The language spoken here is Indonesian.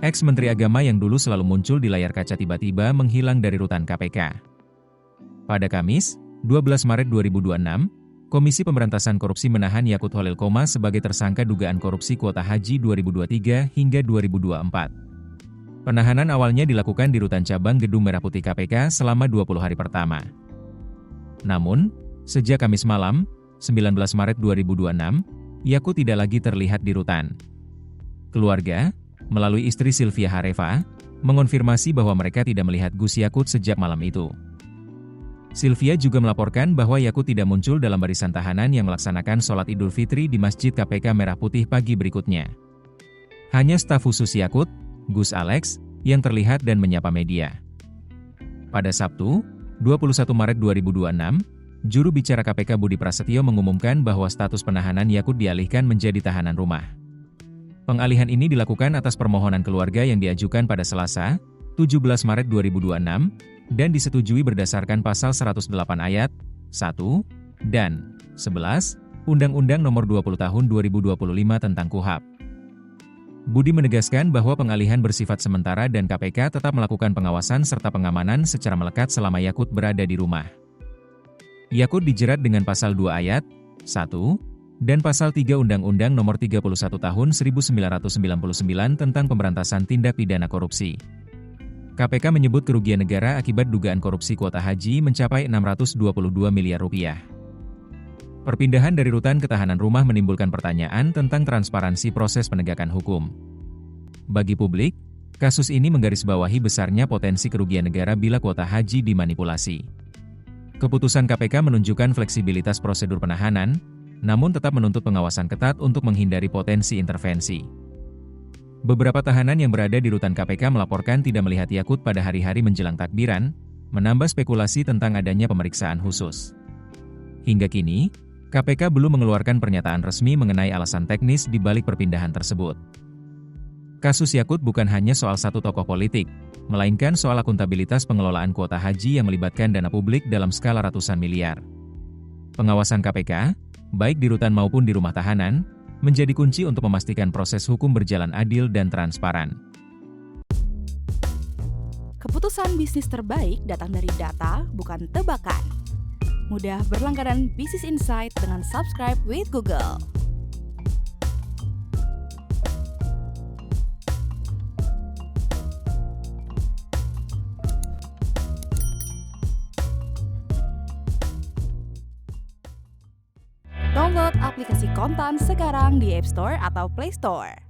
Ex-Menteri Agama yang dulu selalu muncul di layar kaca tiba-tiba menghilang dari rutan KPK. Pada Kamis, 12 Maret 2026, Komisi Pemberantasan Korupsi menahan Yakut Holil Qomas sebagai tersangka dugaan korupsi kuota haji 2023 hingga 2024. Penahanan awalnya dilakukan di rutan cabang Gedung Merah Putih KPK selama 20 hari pertama. Namun, sejak Kamis malam, 19 Maret 2026, Yakut tidak lagi terlihat di rutan. Keluarga, melalui istri Sylvia Hareva, mengonfirmasi bahwa mereka tidak melihat Gus Yakut sejak malam itu. Sylvia juga melaporkan bahwa Yakut tidak muncul dalam barisan tahanan yang melaksanakan sholat Idul Fitri di Masjid KPK Merah Putih pagi berikutnya. Hanya staf khusus Yakut, Gus Alex, yang terlihat dan menyapa media. Pada Sabtu, 21 Maret 2026, juru bicara KPK Budi Prasetyo mengumumkan bahwa status penahanan Yakut dialihkan menjadi tahanan rumah. Pengalihan ini dilakukan atas permohonan keluarga yang diajukan pada Selasa, 17 Maret 2026, dan disetujui berdasarkan pasal 108 ayat 1 dan 11 Undang-Undang Nomor 20 Tahun 2025 tentang KUHP. Budi menegaskan bahwa pengalihan bersifat sementara dan KPK tetap melakukan pengawasan serta pengamanan secara melekat selama Yakut berada di rumah. Yakut dijerat dengan pasal 2 ayat 1 dan pasal 3 Undang-Undang Nomor 31 Tahun 1999 tentang Pemberantasan Tindak Pidana Korupsi. KPK menyebut kerugian negara akibat dugaan korupsi kuota haji mencapai 622 miliar rupiah. Perpindahan dari rutan ke tahanan rumah menimbulkan pertanyaan tentang transparansi proses penegakan hukum. Bagi publik, kasus ini menggarisbawahi besarnya potensi kerugian negara bila kuota haji dimanipulasi. Keputusan KPK menunjukkan fleksibilitas prosedur penahanan, namun tetap menuntut pengawasan ketat untuk menghindari potensi intervensi. Beberapa tahanan yang berada di rutan KPK melaporkan tidak melihat Yakut pada hari-hari menjelang takbiran, menambah spekulasi tentang adanya pemeriksaan khusus. Hingga kini, KPK belum mengeluarkan pernyataan resmi mengenai alasan teknis di balik perpindahan tersebut. Kasus Yakut bukan hanya soal satu tokoh politik, melainkan soal akuntabilitas pengelolaan kuota haji yang melibatkan dana publik dalam skala ratusan miliar. Pengawasan KPK, baik di rutan maupun di rumah tahanan, menjadi kunci untuk memastikan proses hukum berjalan adil dan transparan. Keputusan bisnis terbaik datang dari data, bukan tebakan. Mudah berlangganan Business Insight dengan subscribe with Google. Download aplikasi Kontan sekarang di App Store atau Play Store.